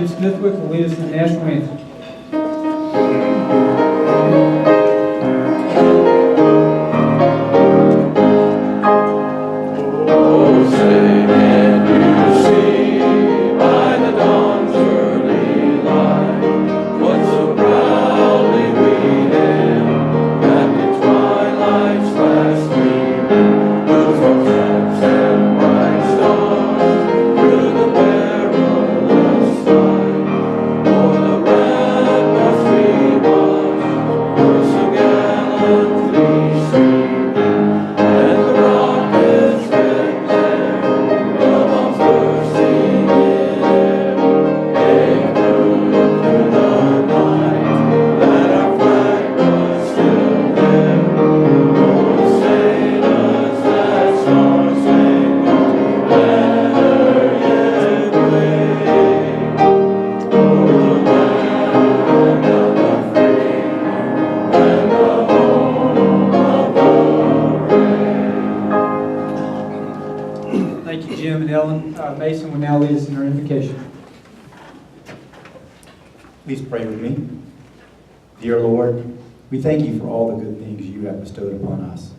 Smithwick will lead us in the national anthem. Thank you, Jim and Ellen. Mason will now lead us in our invocation. Please pray with me. Dear Lord, we thank you for all the good things you have bestowed upon us.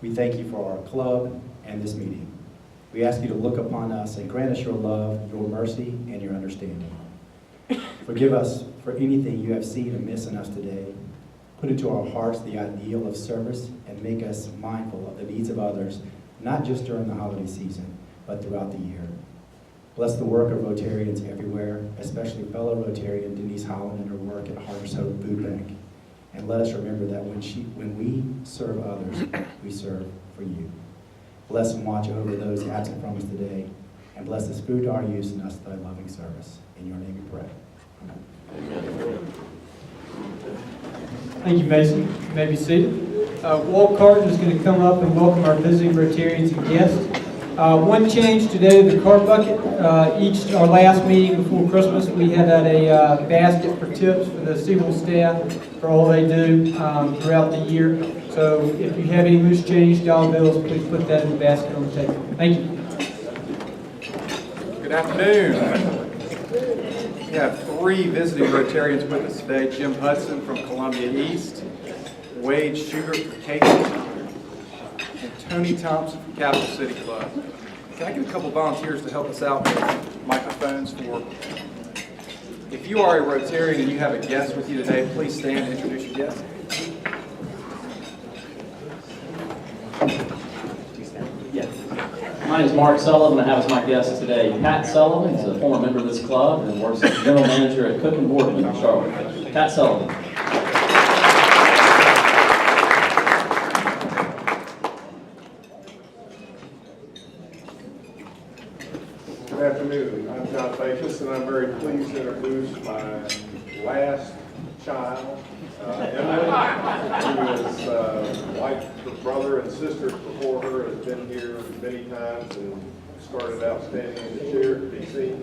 We thank you for our club and this meeting. We ask you to look upon us and grant us your love, your mercy, and your understanding. Forgive us for anything you have seen amiss in us today. Put into our hearts the ideal of service and make us mindful of the needs of others, not just during the holiday season, but throughout the year. Bless the work of Rotarians everywhere, especially fellow Rotarian Denise Holland and her work at Harvest Hope Food Bank. And let us remember that when we serve others, we serve for you. Bless and watch over those absent from us today, and bless this food to our use and us thy loving service. In your name we pray. Amen. Thank you, Mason. You may be seated. Walt Carton is going to come up and welcome our visiting Rotarians and guests. One change today, the card bucket. Our last meeting before Christmas, we had out a basket for tips for the Seawolf staff for all they do throughout the year. So if you have any loose change, dollar bills, please put that in the basket on the table. Thank you. Good afternoon. We have 3 visiting Rotarians with us today. Jim Hudson from Columbia East, Wade Sugar from Casey, and Tony Thompson from Capital City Club. Can I get a couple volunteers to help us out with microphones for... If you are a Rotarian and you have a guest with you today, please stand and introduce your guest. My name is Mark Sullivan. I have as my guest today Pat Sullivan. He's a former member of this club and works as general manager at Cook and Boardman in Charlotte. Pat Sullivan. Good afternoon. I'm John Bacus, and I'm very pleased to introduce my last child, Emily, who is like her brother and sisters before her, has been here many times and started out standing in the chair at DC.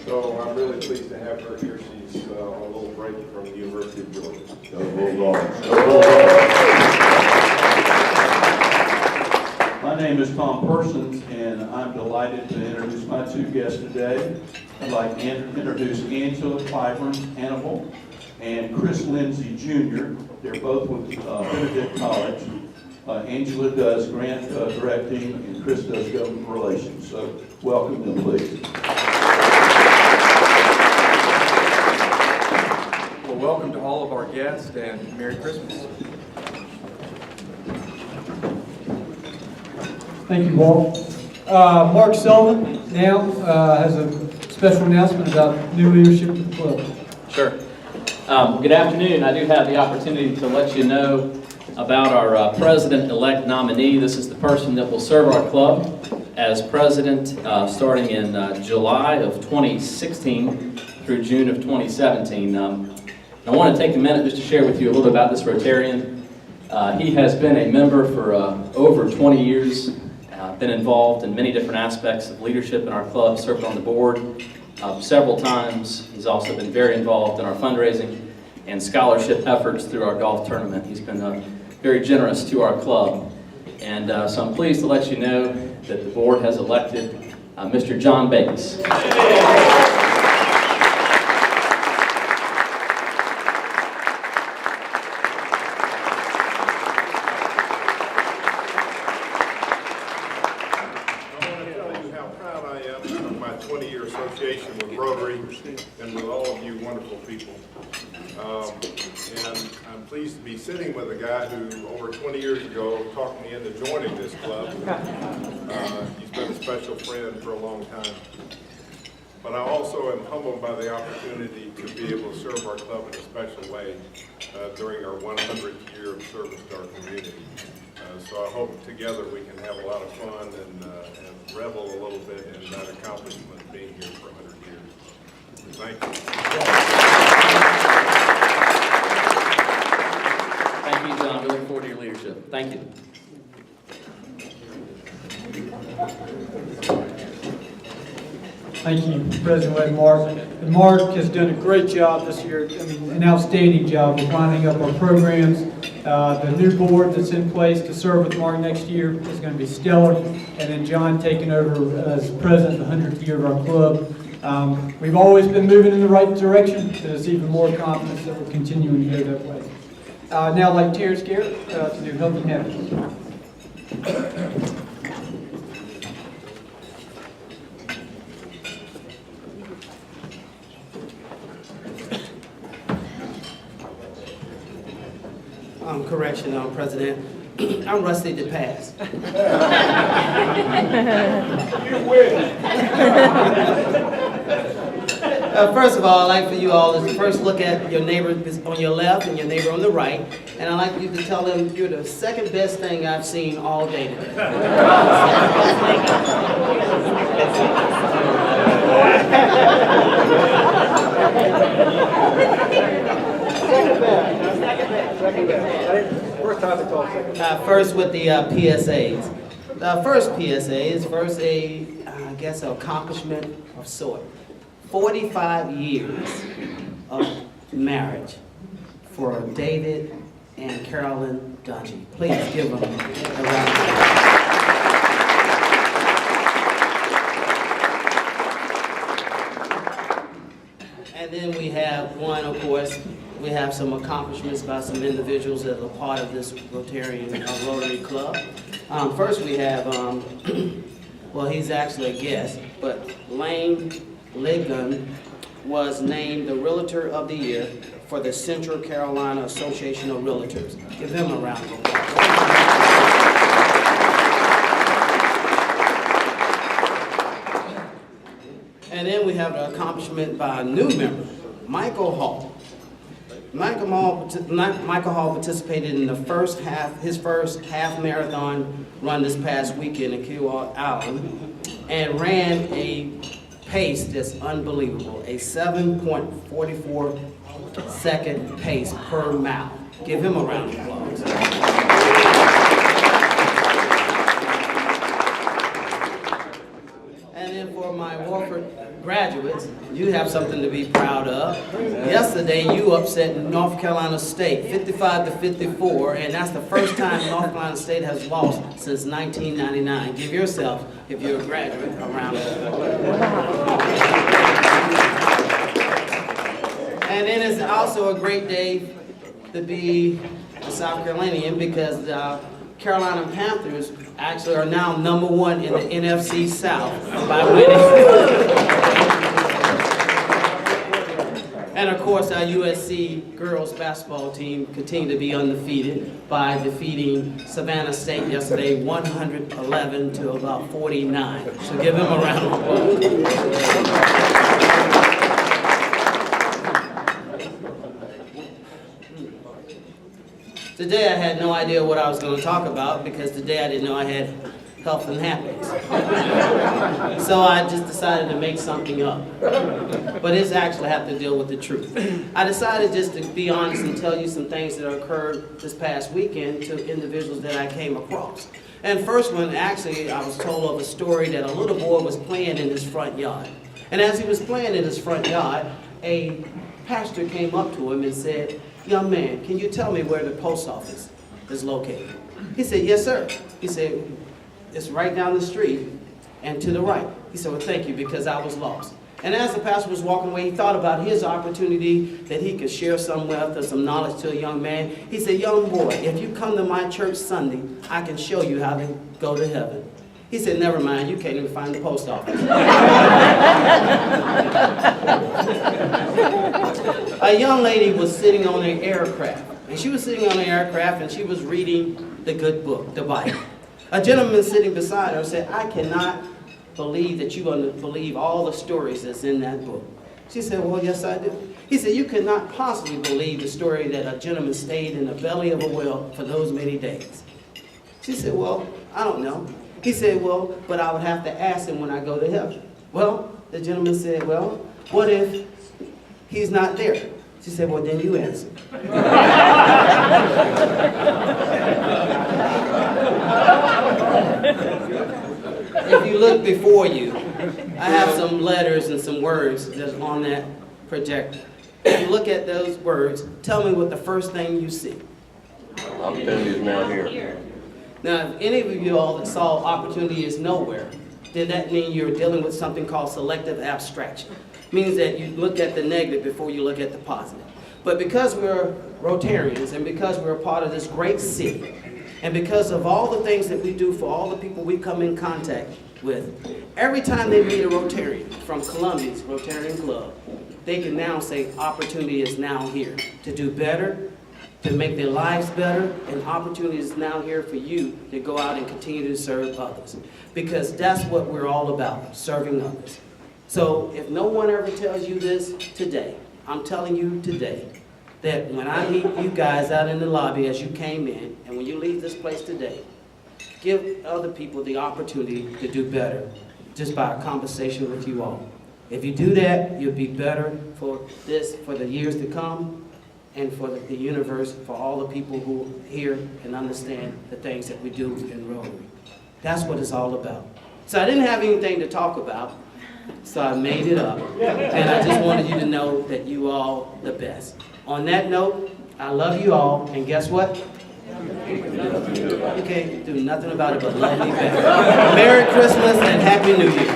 So I'm really pleased to have her here. She's on a little break from the University of Georgia. My name is Tom Persons, and I'm delighted to introduce my 2 guests today. I'd like to introduce Angela Clyburn Hannibal and Chris Lindsay Jr. They're both with Benedict College. Angela does grant directing, and Chris does government relations. So welcome them, please. Well, welcome to all of our guests, and Merry Christmas. Thank you, Walt. Mark Sullivan now has a special announcement about new leadership of the club. Sure. Good afternoon. I do have the opportunity to let you know about our president-elect nominee. This is the person that will serve our club as president starting in July of 2016 through June of 2017. I want to take a minute just to share with you a little bit about this Rotarian. He has been a member for over 20 years, been involved in many different aspects of leadership in our club, served on the board several times. He's also been very involved in our fundraising and scholarship efforts through our golf tournament. He's been very generous to our club. And so I'm pleased to let you know that the board has elected Mr. John Bates. and with all of you wonderful people. And I'm pleased to be sitting with a guy who, over 20 years ago, talked me into joining this club. He's been a special friend for a long time. But I also am humbled by the opportunity to be able to serve our club in a special way during our 100th year of service to our community. So I hope together we can have a lot of fun and revel a little bit in that accomplishment of being here for 100 years. Thank you. Thank you, John. We look forward to your leadership. Thank you. Thank you, President Wade Mark. And Mark has done a great job this year, I mean, an outstanding job of winding up our programs. The new board that's in place to serve with Mark next year is going to be stellar. And then John taking over as president the 100th year of our club. We've always been moving in the right direction. There's even more confidence that we're continuing to go that way. Now I'd like Terrence Garrett to do Health and Happiness. Correction, President. I'm Rusty to pass. You win. First of all, I'd like for you all to first look at your neighbor on your left and your neighbor on the right, and I'd like you to tell them you're the second best thing I've seen all day today. First with the PSAs. The first PSA is first I guess, an accomplishment of sort. 45 years of marriage for David and Carolyn Dungy. Please give them a round of applause. And then we have one, of course, we have some accomplishments by some individuals that are part of this Rotary Club. First we have, well, he's actually a guest, but Lane Ligon was named the Realtor of the Year for the Central Carolina Association of Realtors. Give him a round of applause. And then we have the accomplishment by a new member, Michael Hall. Michael Hall participated in his first half marathon run this past weekend in Kiowa Island, and ran a pace that's unbelievable, a 7.44 second pace per mile. Give him a round of applause. And then for my Wofford graduates, you have something to be proud of. Yesterday, you upset North Carolina State 55-54, and that's the first time North Carolina State has lost since 1999. Give yourself, if you're a graduate, a round of applause. And then it's also a great day to be a South Carolinian because the Carolina Panthers actually are now #1 in the NFC South by winning. And of course, our USC girls basketball team continue to be undefeated by defeating Savannah State yesterday 111 to about 49. So give them a round of applause. Today I had no idea what I was going to talk about because today I didn't know I had health and happiness. So I just decided to make something up. But it's actually have to deal with the truth. I decided just to be honest and tell you some things that occurred this past weekend to individuals that I came across. And first one, actually, I was told of a story that a little boy was playing in his front yard. And as he was playing in his front yard, a pastor came up to him and said, "Young man, can you tell me where the post office is located?" He said, "Yes, sir." He said, "It's right down the street and to the right." He said, "Well, thank you, because I was lost." And as the pastor was walking away, he thought about his opportunity that he could share some wealth or some knowledge to a young man. He said, "Young boy, if you come to my church Sunday, I can show you how to go to heaven." He said, never mind, you can't even find the post office. A young lady was sitting on an aircraft, and she was sitting on an aircraft and she was reading the good book, the Bible. A gentleman sitting beside her said, I cannot believe that you're going to believe all the stories that's in that book. She said, well, yes, I do. He said, you could not possibly believe the story that a gentleman stayed in the belly of a whale for those many days. She said, well, I don't know. He said, well, but I would have to ask him when I go to heaven. Well, the gentleman said, well, what if he's not there? She said, well, then you answer. If you look before you, I have some letters and some words that's on that projector. If you look at those words, tell me what the first thing you see. Opportunity is now here. Now, if any of you all that saw opportunity is nowhere, then that means you're dealing with something called selective abstraction. Means that you look at the negative before you look at the positive. But because we're Rotarians and because we're a part of this great city, and because of all the things that we do for all the people we come in contact with, every time they meet a Rotarian from Columbia's Rotarian Club, they can now say opportunity is now here to do better, to make their lives better, and opportunity is now here for you to go out and continue to serve others. Because that's what we're all about, serving others. So if no one ever tells you this today, I'm telling you today that when I meet you guys out in the lobby as you came in, and when you leave this place today, give other people the opportunity to do better just by a conversation with you all. If you do that, you'll be better for the years to come, and for the universe, for all the people who hear and understand the things that we do in Rotary. That's what it's all about. So I didn't have anything to talk about, so I made it up. And I just wanted you to know that you all the best. On that note, I love you all, and guess what? You can't do nothing about it but love me back. Merry Christmas and Happy New Year.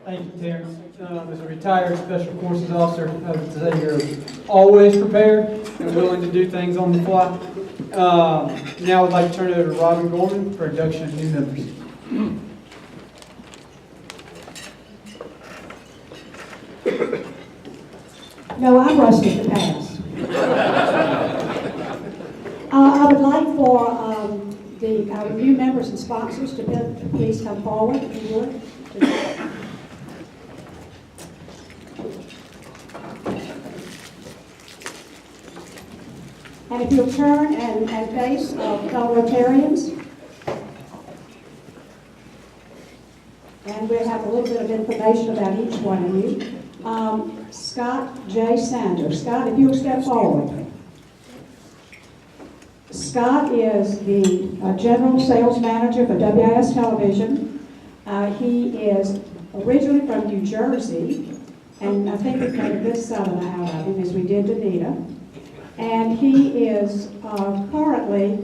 Thank you, Terrence. As a retired Special Forces officer, I would say you're always prepared and willing to do things on the fly. Now I'd like to turn it over to Robin Gorman for induction of new members. No, I'm rusty to pass. I would like for our new members and sponsors to please come forward, if you would. And if you'll turn and face fellow Rotarians. And we'll have a little bit of information about each one of you. Scott J. Sanders. Scott, if you'll step forward. Scott is the General Sales Manager for WIS Television. He is originally from New Jersey, and I think we've made a good Southerner out of him, as we did Danita. And he is currently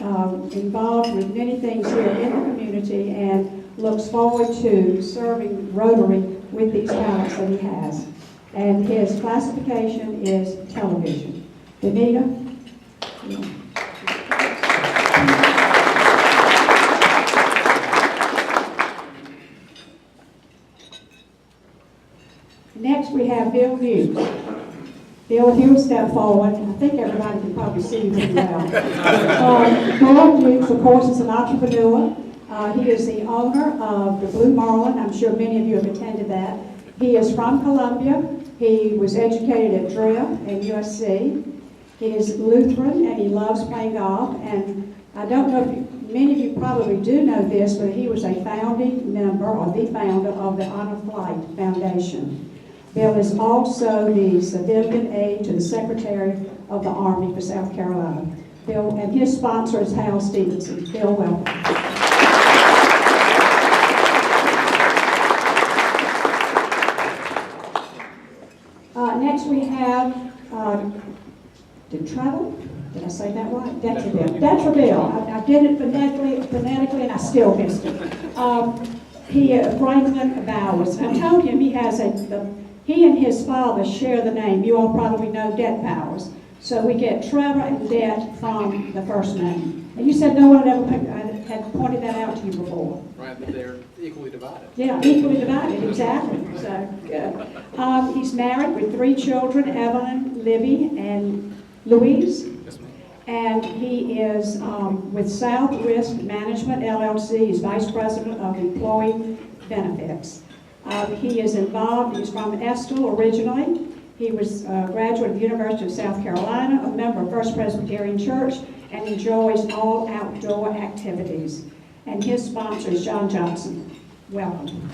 involved with many things here in the community and looks forward to serving Rotary with these talents that he has. And his classification is television. Danita? Yeah. Next we have Bill Hughes. Bill Hughes, step forward. I think everybody can probably see you pretty well. Bill Hughes, of course, is an entrepreneur. He is the owner of the Blue Marlin. I'm sure many of you have attended that. He is from Columbia. He was educated at DRIA and USC. He is Lutheran and he loves playing golf. And I don't know if many of you probably do know this, but he was a founding member or the founder of the Honor Flight Foundation. Bill is also the civilian aide to the Secretary of the Army for South Carolina. Bill, and his sponsor is Hal Stevenson. Bill, welcome. Next we have Did I say that right? Detreville. Detreville. I did it phonetically, and I still missed it. Franklin Bowers. I told him he has he and his father share the name. You all probably know Det Powers. So we get Trevor and Det from the first name. And you said no one had pointed that out to you before. Right, but they're equally divided. Yeah, equally divided, exactly. So, good. He's married with 3 children, Evelyn, Libby, and Louise. Yes, ma'am. And he is with South Risk Management LLC. He's Vice President of Employee Benefits. He is involved, he's from Estill originally. He was a graduate of the University of South Carolina, a member of First Presbyterian Church, and enjoys all outdoor activities. And his sponsor is John Johnson. Welcome.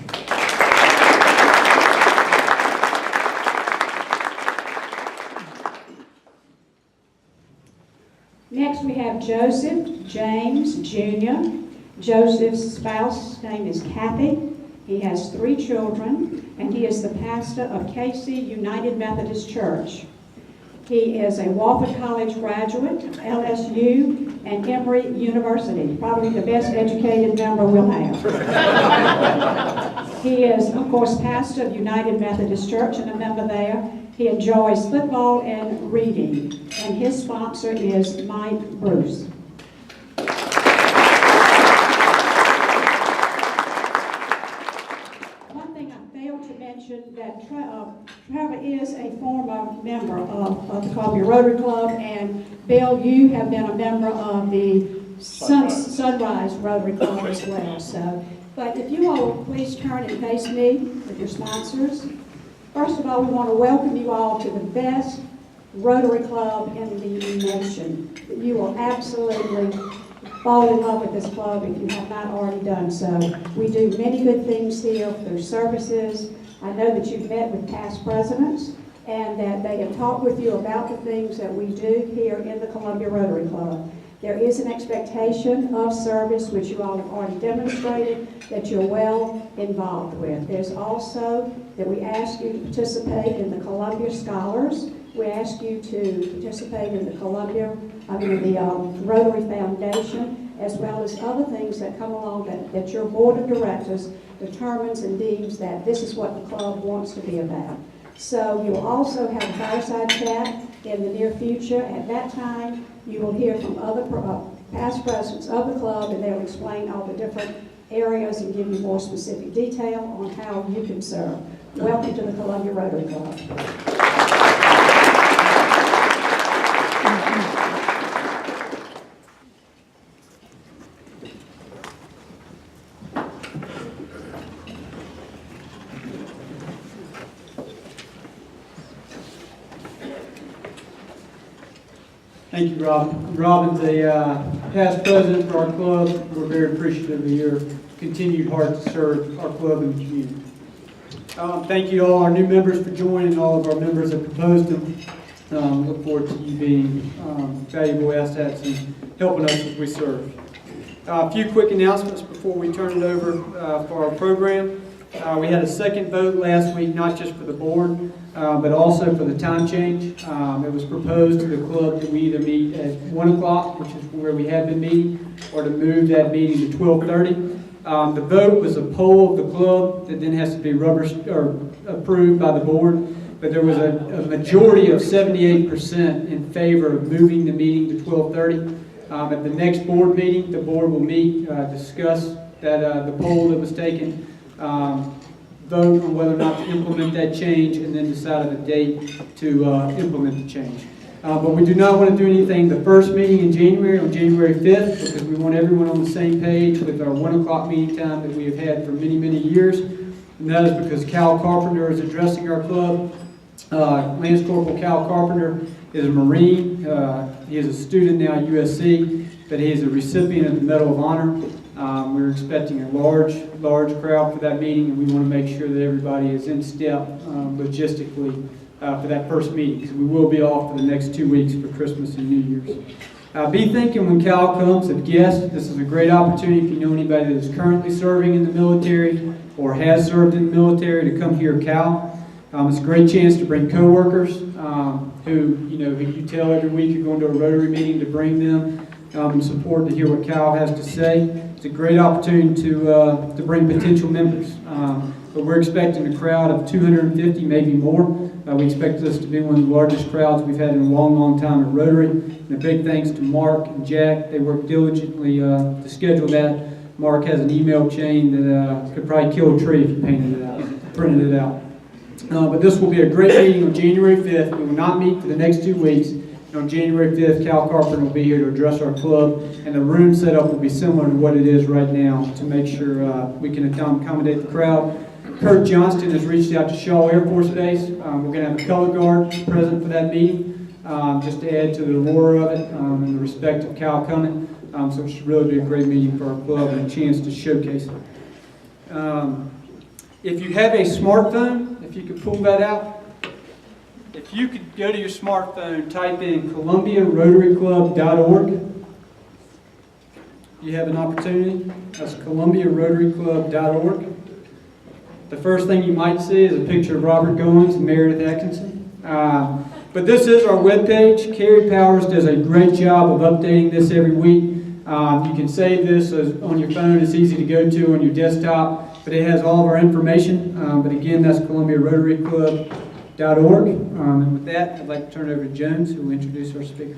Next we have Joseph James Jr. Joseph's spouse name is Kathy. He has 3 children, and he is the pastor of Casey United Methodist Church. He is a Wofford College graduate, LSU, and Emory University, probably the best educated member we'll have. He is, of course, pastor of United Methodist Church and a member there. He enjoys football and reading, and his sponsor is Mike Bruce. One thing I failed to mention that Trevor is a former member of the Columbia Rotary Club, and Bill, you have been a member of the Sunrise Rotary Club as well. So, but if you all will please turn and face me with your sponsors. First of all, we want to welcome you all to the best Rotary Club in the nation. You will absolutely fall in love with this club if you have not already done so. We do many good things here through services. I know that you've met with past presidents and that they have talked with you about the things that we do here in the Columbia Rotary Club. There is an expectation of service, which you all have already demonstrated, that you're well involved with. There's also that we ask you to participate in the Columbia Scholars. We ask you to participate in the Rotary Foundation, as well as other things that come along that your board of directors determines and deems that this is what the club wants to be about. So you will also have a fireside chat in the near future. At that time, you will hear from other past presidents of the club, and they'll explain all the different areas and give you more specific detail on how you can serve. Welcome to the Columbia Rotary Club. Thank you, Robin. Robin's a past president for our club. We're very appreciative of your continued heart to serve our club and the community. Thank you to all our new members for joining, all of our members that proposed them. Look forward to you being valuable assets and helping us as we serve. A few quick announcements before we turn it over for our program. We had a second vote last week, not just for the board, but also for the time change. It was proposed to the club that we either meet at 1 o'clock, which is where we have been meeting, or to move that meeting to 12:30. The vote was a poll of the club that then has to be approved by the board, but there was a majority of 78% in favor of moving the meeting to 12:30. At the next board meeting, the board will meet, discuss that the poll that was taken, vote on whether or not to implement that change, and then decide on a date to implement the change. But we do not want to do anything the first meeting in January, on January 5th, because we want everyone on the same page with our 1 o'clock meeting time that we have had for many, many years. And that is because Cal Carpenter is addressing our club. Lance Corporal Cal Carpenter is a Marine. He is a student now at USC, but he is a recipient of the Medal of Honor. We're expecting a large crowd for that meeting, and we want to make sure that everybody is in step logistically for that first meeting, because we will be off for the next 2 weeks for Christmas and New Year's. Be thinking when Cal comes of guests. This is a great opportunity if you know anybody that is currently serving in the military or has served in the military to come hear Cal. It's a great chance to bring coworkers who you tell every week you're going to a Rotary meeting to bring them and support to hear what Cal has to say. It's a great opportunity to bring potential members. But we're expecting a crowd of 250, maybe more. We expect this to be one of the largest crowds we've had in a long, long time at Rotary. And a big thanks to Mark and Jack. They worked diligently to schedule that. Mark has an email chain that could probably kill a tree if you painted it out, printed it out. But this will be a great meeting on January 5th. We will not meet for the next 2 weeks. And on January 5th, Cal Carpenter will be here to address our club, and the room setup will be similar to what it is right now to make sure we can accommodate the crowd. Kurt Johnston has reached out to Shaw Air Force Base. We're going to have a color guard present for that meeting, just to add to the allure of it and the respect of Cal coming. So it should really be a great meeting for our club and a chance to showcase it. If you have a smartphone, if you could pull that out. If you could go to your smartphone, type in columbiarotaryclub.org. You have an opportunity. That's columbiarotaryclub.org. The first thing you might see is a picture of Robert Goins and Meredith Atkinson. But this is our webpage. Carrie Powers does a great job of updating this every week. You can save this on your phone. It's easy to go to on your desktop, but it has all of our information. But again, that's columbiarotaryclub.org. And with that, I'd like to turn it over to Jones, who will introduce our speaker.